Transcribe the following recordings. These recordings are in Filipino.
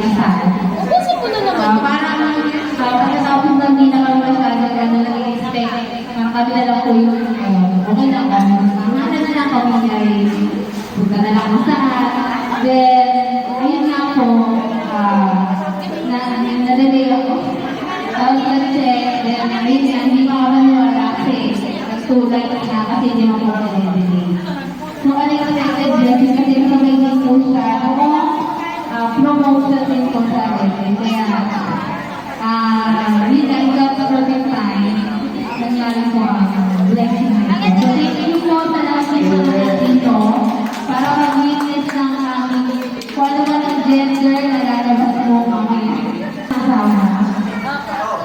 kasal. Parang pagkatapos na hindi na kami masyadong nag-expect na kami na lang po yung okay na kami. Sana na lang kami ay punta na lang kung saan. Then, ayun nga po, na-delay ako. Tapos nag-check, then ayun nga, hindi ko ako maniwala kasi nagtulay na kasi hindi ako na-delay. So, unexpected blessing kasi sabay din po siya. Ako, promotion din po sa akin. Kaya, yun na, ikaw sa perfect time, nangyari po ang blessing na ito. So, thank you po sa lahat ng mga dito para mag-witness ng aming kung ano man ang gender na lalabas mo mamaya. Kasama.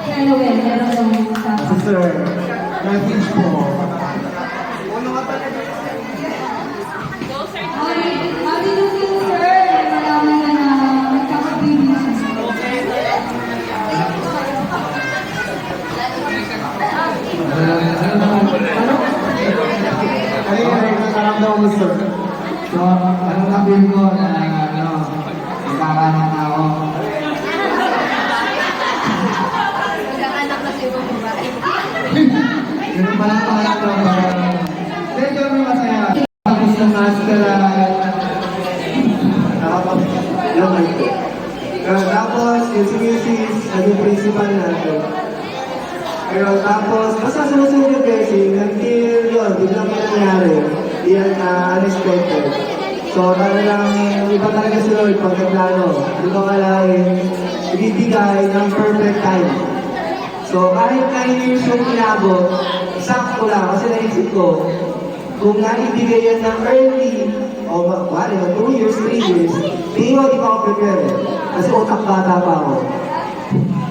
Sir Noel, meron daw sa... Sir, message po. Happy looking, sir. Marami na nagkakabibig. Nakaramdaman mo, sir. So, anong sabihin ko na magkakanak na ako? Ganun pala ang pangalan ko. Medyo may masaya. Tapos ng master, tapos, yung si Mrs. naging principal natin. Pero tapos, basta sumusunod yung blessing, until yun, biglang may nangyari. Yan, unexpected. So, talagang, iba talaga si Lord pag nagplano. Hindi ko kalahin, ibibigay ng perfect time. So, kahit 9 years yung inabot, sakto lang, kasi naisip ko, kung naibigay yan ng early, o wala, 2 years, 3 years, hindi ko di pa ako prepare. Kasi utak bata pa ako.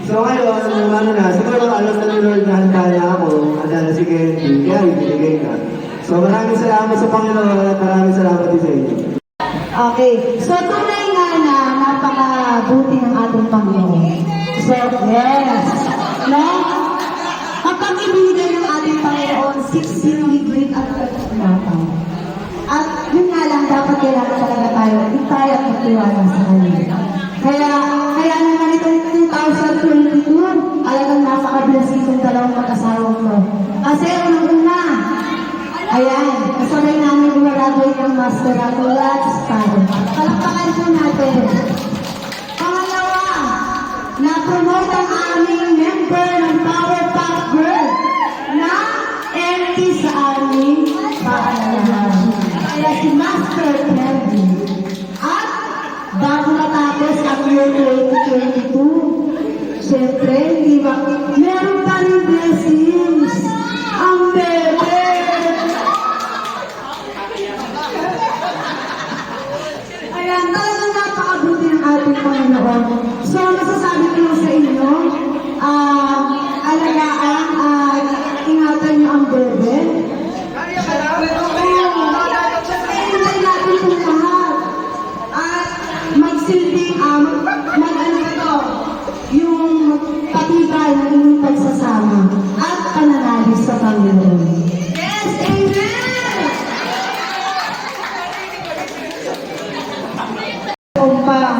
So ngayon, ano na, siguro alam na ni Lord na handa niya ako, handa na si Kenty, kaya ibinigay na. So maraming salamat sa Panginoon at maraming salamat din sa inyo. Okay, so tunay nga na napakabuti ng ating Panginoon. So, yes. No? Kapag ibinigay ng ating Panginoon, 6 great at natin. At yun nga lang, dapat kailangan talaga tayo, itay at magtiwala sa Kanya. Kaya naman itong 2022, talagang napaka-blessing kong dalawang mag-asawa ko. Kasi unang-una, ayan, kasabay namin gumaraduate ng Master Congrats, Father. Palakpakan po natin. Pangalawa, na-promote ang aming member ng Power Pack Girl na empty sa aming paaralan. Kaya si Master Kevin. At bago matapos ang year 2022, siyempre, hindi ba, meron pa rin blessings. Ang bebe! Ayan, talagang napakabuti ng ating Panginoon. So, masasabi ko sa inyo, alagaan at ingatan niyo ang bebe. Hintay natin kung lahat. At magsilbing, mag-ano ito, yung patibay ng inyong pagsasama at pananalig sa Panginoon. Yes, amen! Umpang,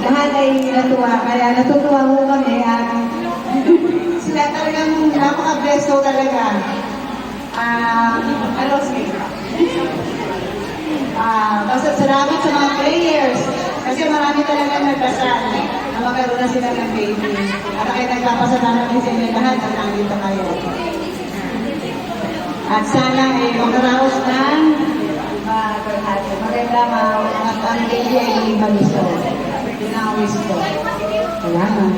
lahat ay natuwa, kaya natutuwa mo kami at sila talagang napaka-bless ko talaga. Ano sige? Basta salamat sa mga players kasi marami talaga nagdasal na magkaroon na sila ng baby. At kaya nagpapasalamat din sa inyo lahat at nandito kayo. At sana ay makaraos ng magandang at ang baby ay maluso. Yun ang wish ko. Salamat.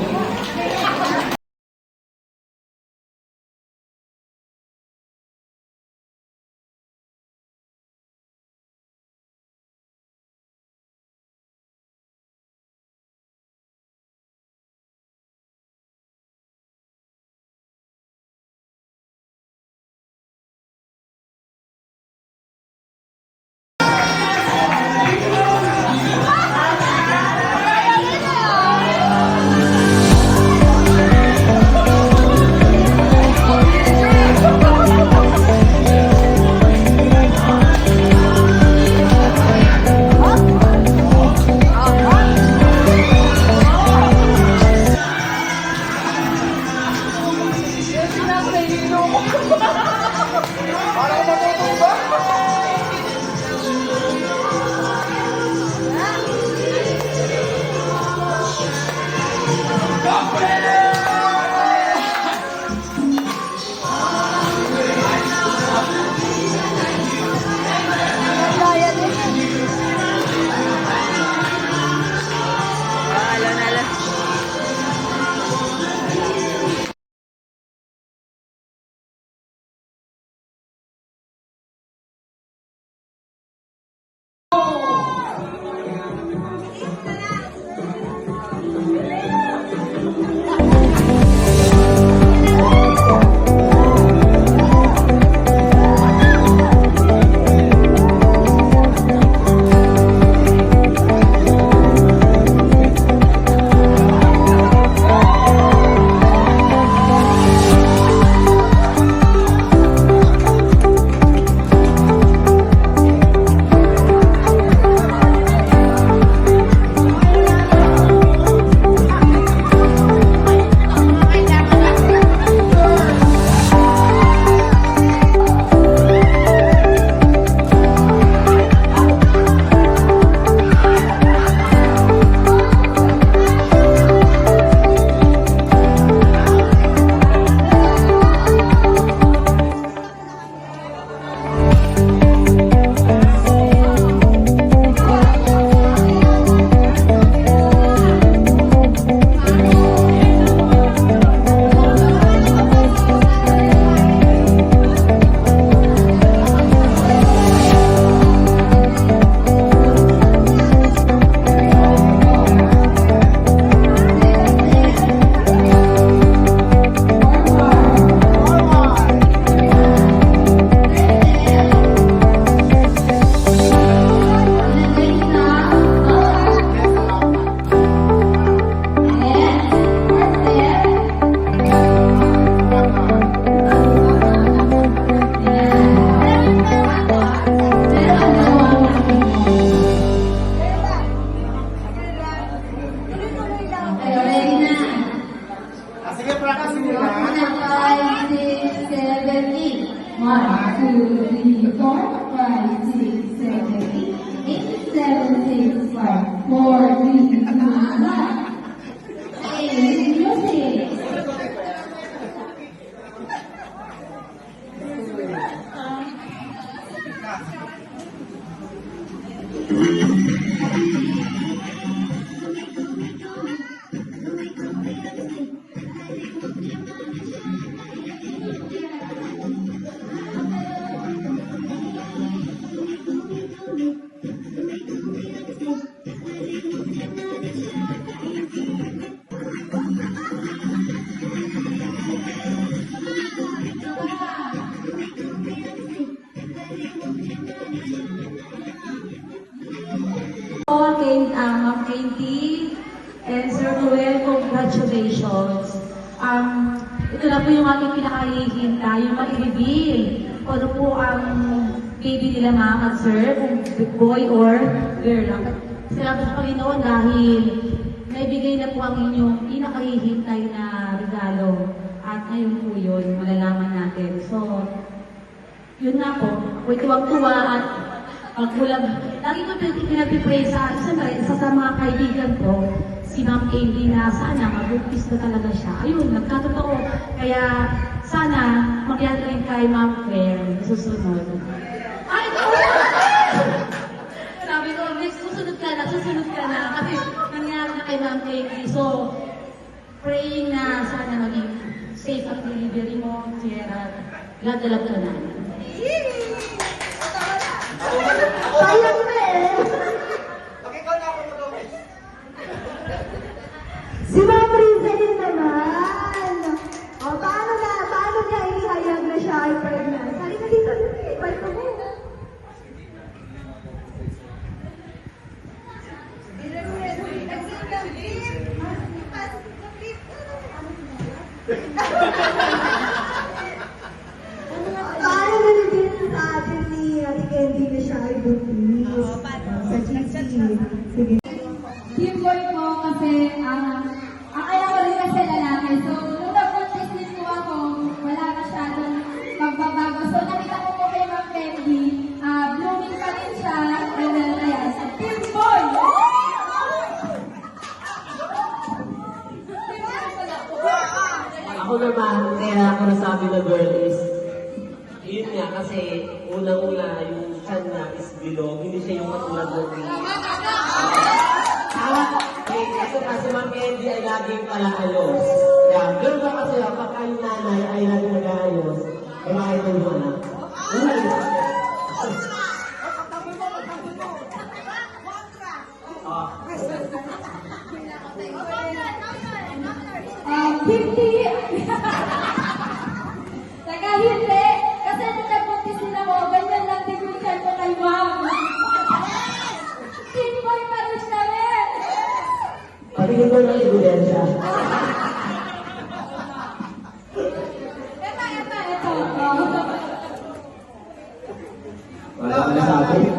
Sige, practice nyo na. 5, 6, 7, 8. 1, 2, 3, 4, 5, 6, 7, 8. 8, 7, 6, 5, 4, 3, 2, 1. Hey, music. Ma'am Katie and Sir Noel, congratulations. Ito na po yung aking pinakahihintay, yung ma-reveal kung ano po ang baby nila ma'am at sir, kung boy or girl. Salamat sa Panginoon dahil naibigay na po ang inyong pinakahihintay na regalo. At ngayon po yun, malalaman natin. So, yun nga po, ako'y tuwang-tuwa at pagkulang. Lagi ko pinag-pray sa isa sa mga kaibigan ko, si Ma'am Katie, na sana mag-upis na talaga siya. Ayun, nagkatotoo. Kaya sana magyari rin kay Ma'am Claire susunod. Ay, sabi ko, next susunod ka na. Kasi nangyari na kay Ma'am Katie. So, praying na sana maging safe ang delivery mo, Sierra. Love ka na. Sayang na eh. Si Ma'am Rizalyn naman. O, paano niya ihayag na siya ay pregnant? Halika dito, ipalito mo. Paano nalibin sa atin ni Ate Candy na siya ay buntis? Sa GC. Sige. Team boy ko kasi ang kaya ko rin kasi lalaki. So, nung nag-practice din po ako, wala masyadong pagbabago. So, nakita ko po kay Ma'am Candy, blooming pa rin siya. And then, ayan, team boy! Diba? Ako naman, kaya ako nasabi na girl is, yun nga, kasi unang-una, yung chan niya is bilog, hindi siya yung matulad ng kasi Ma'am Candy ay laging pala-ayos. Kaya, girl ba kasi pagka yung nanay ay laging nag-aayos, ay makita yung anak. Saka hindi. Kasi nung nabuntis din ako, ganyan lang din yung chan ko kay ma'am. Simboy pa rin siya rin. Patingin ko ng ebidensya. Ito. Wala ka nasabi.